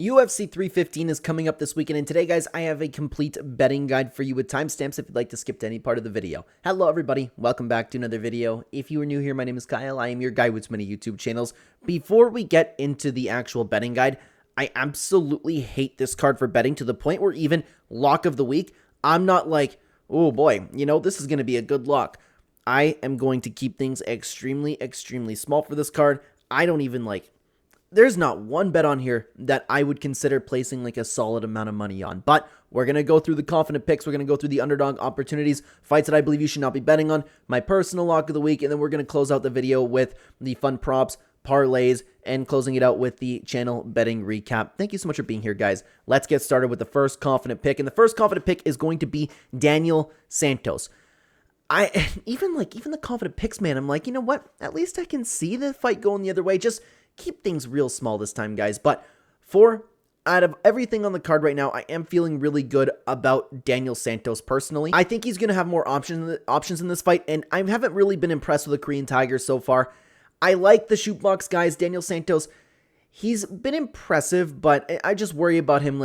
UFC 315 is coming up this weekend, and today, guys, I have a complete betting guide for you with timestamps if you'd like to skip to any part of the video. Hello, everybody. Welcome back to another video. If you are new here, my name is Kyle. I am your guy with many YouTube channels. Before we get into the actual betting guide, I absolutely hate this card for betting to the point where even lock of the week, I'm not like, oh boy, this is going to be a good lock. I am going to keep things extremely small for this card. I don't even there's not one bet on here that I would consider placing a solid amount of money on. But we're going to go through the confident picks. We're going to go through the underdog opportunities, fights that I believe you should not be betting on, my personal lock of the week, and then we're going to close out the video with the fun props, parlays, and closing it out with the channel betting recap. Thank you so much for being here, guys. Let's get started with the first confident pick. And the first confident pick is going to be Daniel Santos. Even the confident picks, man, I'm like, you know what? At least I can see the fight going the other way. Just keep things real small this time, guys. But out of everything on the card right now, I am feeling really good about Daniel Santos personally. I think he's going to have more options in this fight, and I haven't really been impressed with the Korean Tiger so far. I like the shoot box, guys. Daniel Santos, he's been impressive, but I just worry about him,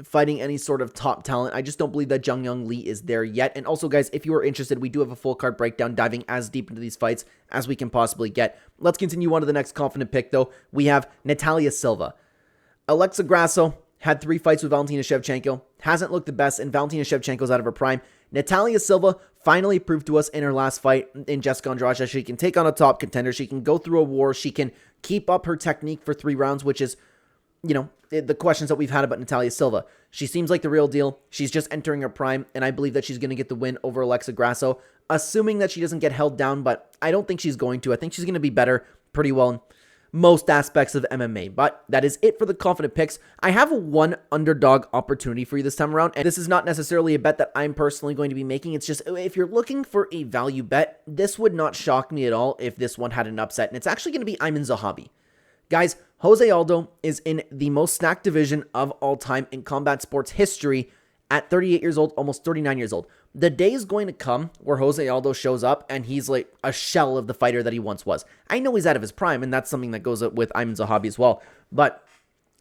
fighting any sort of top talent. I just don't believe that Jung Young Lee is there yet. And also, guys, if you are interested, we do have a full card breakdown diving as deep into these fights as we can possibly get. Let's continue on to the next confident pick, though. We have Natalia Silva. Alexa Grasso had 3 fights with Valentina Shevchenko. Hasn't looked the best, and Valentina Shevchenko's out of her prime. Natalia Silva finally proved to us in her last fight in Jessica Andrade that she can take on a top contender. She can go through a war. She can keep up her technique for 3 rounds, which is, the questions that we've had about Natalia Silva. She seems like the real deal. She's just entering her prime, and I believe that she's going to get the win over Alexa Grasso, assuming that she doesn't get held down, but I don't think she's going to. I think she's going to be better pretty well in most aspects of MMA. But that is it for the confident picks. I have one underdog opportunity for you this time around, and this is not necessarily a bet that I'm personally going to be making. It's just, if you're looking for a value bet, this would not shock me at all if this one had an upset, and it's actually going to be Ayman Zahabi. Guys, Jose Aldo is in the most stacked division of all time in combat sports history at 38 years old, almost 39 years old. The day is going to come where Jose Aldo shows up and he's like a shell of the fighter that he once was. I know he's out of his prime, and that's something that goes up with Ayman Zahabi as well. But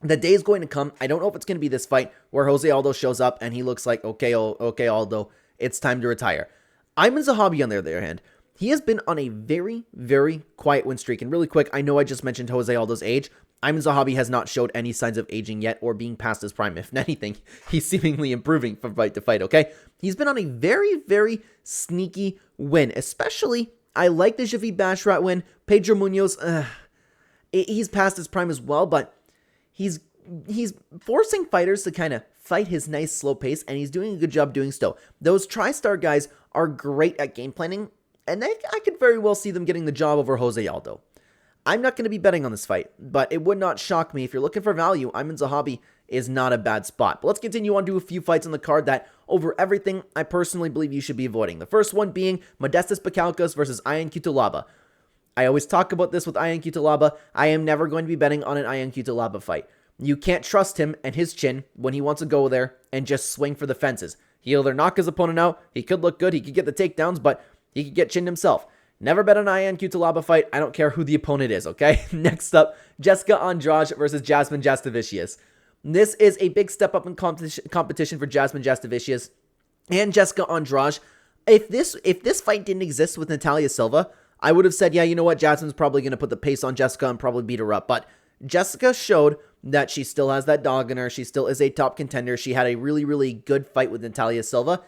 the day is going to come. I don't know if it's going to be this fight where Jose Aldo shows up and he looks like, okay, Aldo, it's time to retire. Ayman Zahabi, on the other hand, he has been on a very quiet win streak. And really quick, I know I just mentioned Jose Aldo's age. Ayman Zahabi has not showed any signs of aging yet or being past his prime. If anything, he's seemingly improving from fight to fight, okay? He's been on a very sneaky win. Especially, I like the Javid Bashrat win. Pedro Munoz, he's past his prime as well, but he's forcing fighters to kind of fight his nice slow pace, and he's doing a good job doing so. Those TriStar guys are great at game planning, and I could very well see them getting the job over Jose Aldo. I'm not going to be betting on this fight, but it would not shock me. If you're looking for value, Ayman Zahabi is not a bad spot. But let's continue on to a few fights on the card that, over everything, I personally believe you should be avoiding. The first one being Modestas Bukalkas versus Ion Cutelaba. I always talk about this with Ion Cutelaba. I am never going to be betting on an Ion Cutelaba fight. You can't trust him and his chin when he wants to go there and just swing for the fences. He'll either knock his opponent out, he could look good, he could get the takedowns, but he could get chinned himself. Never bet on an Ion Cutelaba fight. I don't care who the opponent is, okay? Next up, Jessica Andrade versus Jasmine Jastovicius. This is a big step up in competition for Jasmine Jastovicius and Jessica Andrade. If this fight didn't exist with Natalia Silva, I would have said, yeah, you know what? Jasmine's probably going to put the pace on Jessica and probably beat her up. But Jessica showed that she still has that dog in her. She still is a top contender. She had a really good fight with Natalia Silva.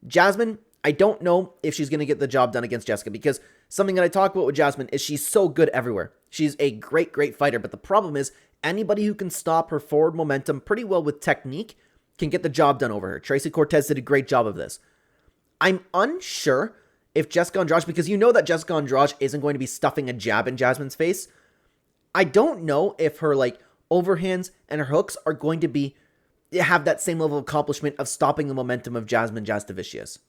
Jasmine, I don't know if she's going to get the job done against Jessica, because something that I talk about with Jasmine is she's so good everywhere. She's a great fighter, but the problem is anybody who can stop her forward momentum pretty well with technique can get the job done over her. Tracy Cortez did a great job of this. I'm unsure if Jessica Andrade, because you know that Jessica Andrade isn't going to be stuffing a jab in Jasmine's face. I don't know if her overhands and her hooks are going to have that same level of accomplishment of stopping the momentum of Jasmine Jastovicius.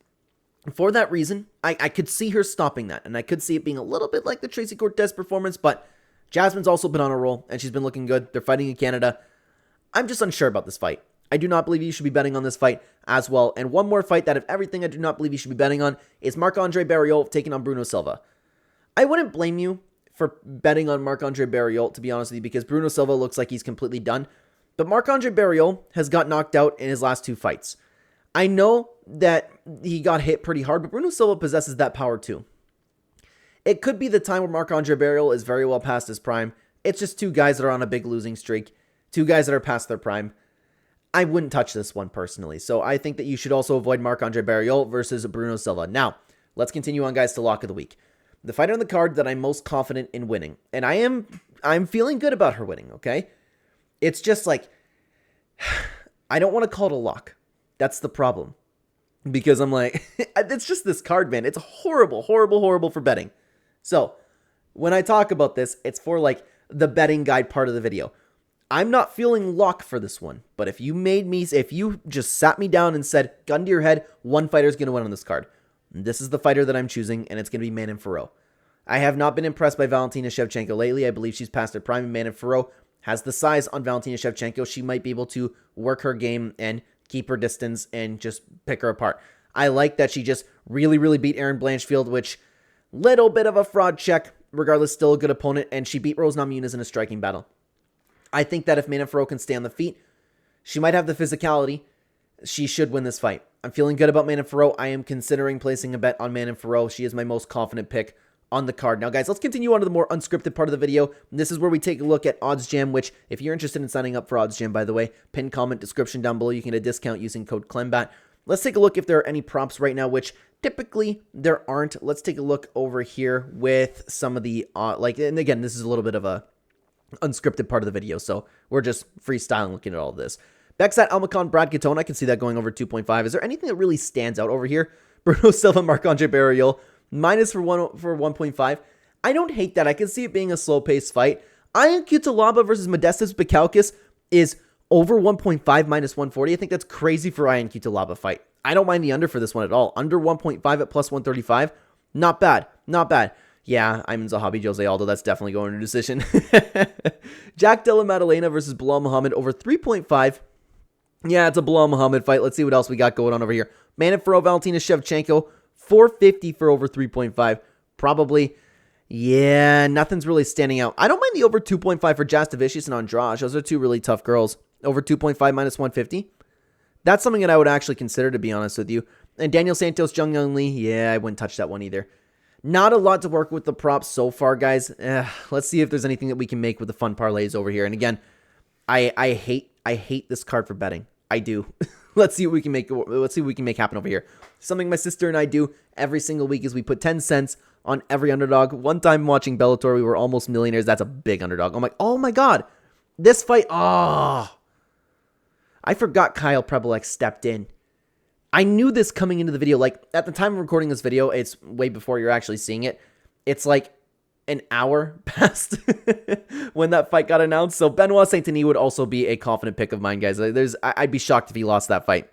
For that reason, I could see her stopping that, and I could see it being a little bit like the Tracy Cortez performance, but Jasmine's also been on a roll, and she's been looking good. They're fighting in Canada. I'm just unsure about this fight. I do not believe you should be betting on this fight as well. And one more fight that, of everything I do not believe you should be betting on, is Marc-Andre Barriault taking on Bruno Silva. I wouldn't blame you for betting on Marc-Andre Barriault, to be honest with you, because Bruno Silva looks like he's completely done. But Marc-Andre Barriault has got knocked out in his last 2 fights. I know that he got hit pretty hard, but Bruno Silva possesses that power too. It could be the time where Marc-Andre Barriault is very well past his prime. It's just 2 guys that are on a big losing streak. 2 guys that are past their prime. I wouldn't touch this one personally. So I think that you should also avoid Marc-Andre Barriault versus Bruno Silva. Now, let's continue on, guys, to lock of the week. The fighter on the card that I'm most confident in winning. And I'm feeling good about her winning, okay? It's just like, I don't want to call it a lock. That's the problem. Because I'm like, it's just this card, man. It's horrible, horrible, horrible for betting. So, when I talk about this, it's for like the betting guide part of the video. I'm not feeling lock for this one. But if you just sat me down and said, gun to your head, one fighter is going to win on this card. This is the fighter that I'm choosing, and it's going to be Manon Fiorot. I have not been impressed by Valentina Shevchenko lately. I believe she's past her prime, and Manon Fiorot has the size on Valentina Shevchenko. She might be able to work her game and keep her distance and just pick her apart. I like that she just really, really beat Erin Blanchfield, which little bit of a fraud check, regardless, still a good opponent, and she beat Rose Namajunas in a striking battle. I think that if Manon Fiorot can stay on the feet, she might have the physicality. She should win this fight. I'm feeling good about Manon Fiorot. I am considering placing a bet on Manon Fiorot. She is my most confident pick on the card. Now, guys, let's continue on to the more unscripted part of the video. This is where we take a look at OddsJam, which, if you're interested in signing up for OddsJam, by the way, pin comment, description down below. You can get a discount using code Clenbat. Let's take a look if there are any props right now, which typically there aren't. Let's take a look over here with some of the, and again, this is a little bit of a unscripted part of the video, so we're just freestyling looking at all of this. Becksat Almacan, Brad Katona, I can see that going over 2.5. Is there anything that really stands out over here? Bruno Silva, Marc-Andre Barriault, minus for 1.5. I don't hate that. I can see it being a slow-paced fight. Ion Cutelaba versus Modestas Bakauskas is over 1.5 minus 140. I think that's crazy for Ion Cutelaba fight. I don't mind the under for this one at all. Under 1.5 at plus 135. Not bad. Not bad. Yeah, Ayman Zahabi, Jose Aldo, that's definitely going to decision. Jack Della Maddalena versus Bilal Muhammad over 3.5. Yeah, it's a Bilal Muhammad fight. Let's see what else we got going on over here. Manon Fiorot, Valentina Shevchenko, 450 for over 3.5. Probably, yeah, nothing's really standing out. I don't mind the over 2.5 for Jastovicius and Andrade. Those are 2 really tough girls. Over 2.5 minus 150. That's something that I would actually consider, to be honest with you. And Daniel Santos, Jung Young Lee, yeah, I wouldn't touch that one either. Not a lot to work with the props so far, guys. Let's see if there's anything that we can make with the fun parlays over here. And again, I hate this card for betting. I do. Let's see what we can make. Let's see what we can make happen over here. Something my sister and I do every single week is we put 10 cents on every underdog. One time watching Bellator, we were almost millionaires. That's a big underdog. I'm like, oh my god, this fight. Oh, I forgot Kyle Prebolek stepped in. I knew this coming into the video. Like, at the time of recording this video, it's way before you're actually seeing it. It's like an hour past when that fight got announced. So Benoit Saint-Denis would also be a confident pick of mine, guys. I'd be shocked if he lost that fight.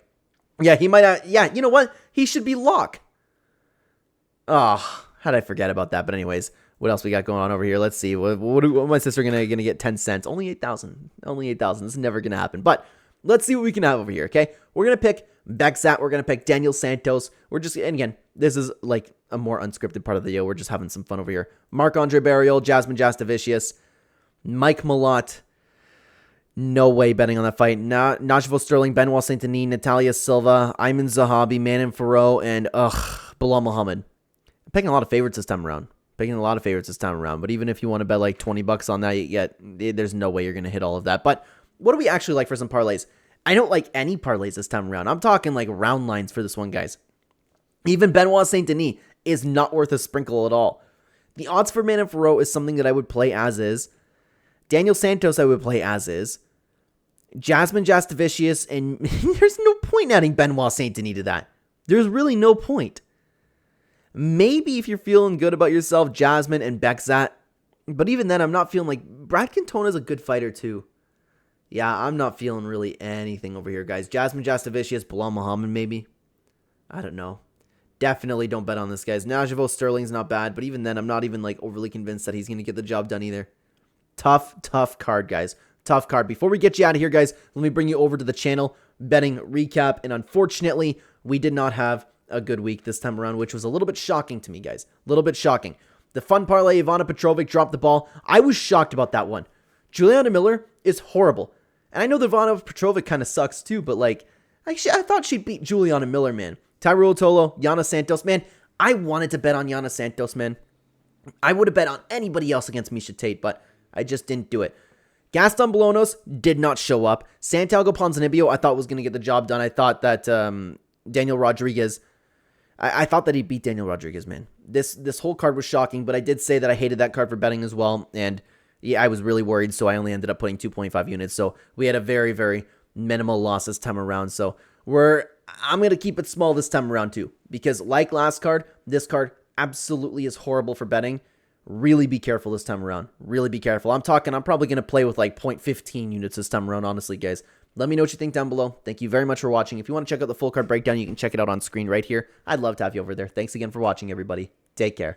Yeah, he might. Yeah, you know what? He should be lock. Oh, how did I forget about that? But anyways, what else we got going on over here? Let's see. What my sister gonna get 10 cents? Only 8,000. Only 8,000. This is never gonna happen. But let's see what we can have over here. Okay, we're gonna pick Becksat. We're gonna pick Daniel Santos. We're just, and again, this is like a more unscripted part of the video. We're just having some fun over here. Marc-Andre Barriault, Jasmine Jastovicius, Mike Malott. No way betting on that fight. Najvo Sterling, Benoit Saint-Denis, Natalia Silva, Ayman Zahabi, Manon Fiorot, and Bilal Muhammad. I'm picking a lot of favorites this time around. But even if you want to bet like 20 bucks on that, there's no way you're going to hit all of that. But what do we actually like for some parlays? I don't like any parlays this time around. I'm talking like round lines for this one, guys. Even Benoit Saint-Denis is not worth a sprinkle at all. The odds for Manon Fiorot is something that I would play as is. Daniel Santos I would play as is. Jasmine Jastovicius, and there's no point adding Benoit Saint-Denis to that. There's really no point. Maybe if you're feeling good about yourself, Jasmine and Becksat. But even then, I'm not feeling like... Brad Cantona is a good fighter too. Yeah, I'm not feeling really anything over here, guys. Jasmine Jastovicius, Bilal Muhammad, maybe. I don't know. Definitely don't bet on this, guys. Najvo Sterling's not bad, but even then, I'm not even like overly convinced that he's going to get the job done either. Tough card, guys. Tough card. Before we get you out of here, guys, let me bring you over to the channel betting recap. And unfortunately, we did not have a good week this time around, which was a little bit shocking to me, guys. A little bit shocking. The fun parlay, Ivana Petrovic dropped the ball. I was shocked about that one. Juliana Miller is horrible. And I know the Ivana Petrova kind of sucks too, but like, I thought she'd beat Juliana Miller, man. Tyrell Tolo, Yana Santos, man. I wanted to bet on Yana Santos, man. I would have bet on anybody else against Misha Tate, but I just didn't do it. Gaston Bolonos did not show up. Santiago Ponzinibbio, I thought was going to get the job done. I thought that Daniel Rodriguez, I thought that he beat Daniel Rodriguez, man. This whole card was shocking, but I did say that I hated that card for betting as well, and yeah, I was really worried, so I only ended up putting 2.5 units, so we had a very, very minimal loss this time around, so I'm going to keep it small this time around too, because like last card, this card absolutely is horrible for betting. Really be careful this time around. Really be careful. I'm probably going to play with like 0.15 units this time around, honestly, guys. Let me know what you think down below. Thank you very much for watching. If you want to check out the full card breakdown, you can check it out on screen right here. I'd love to have you over there. Thanks again for watching, everybody. Take care.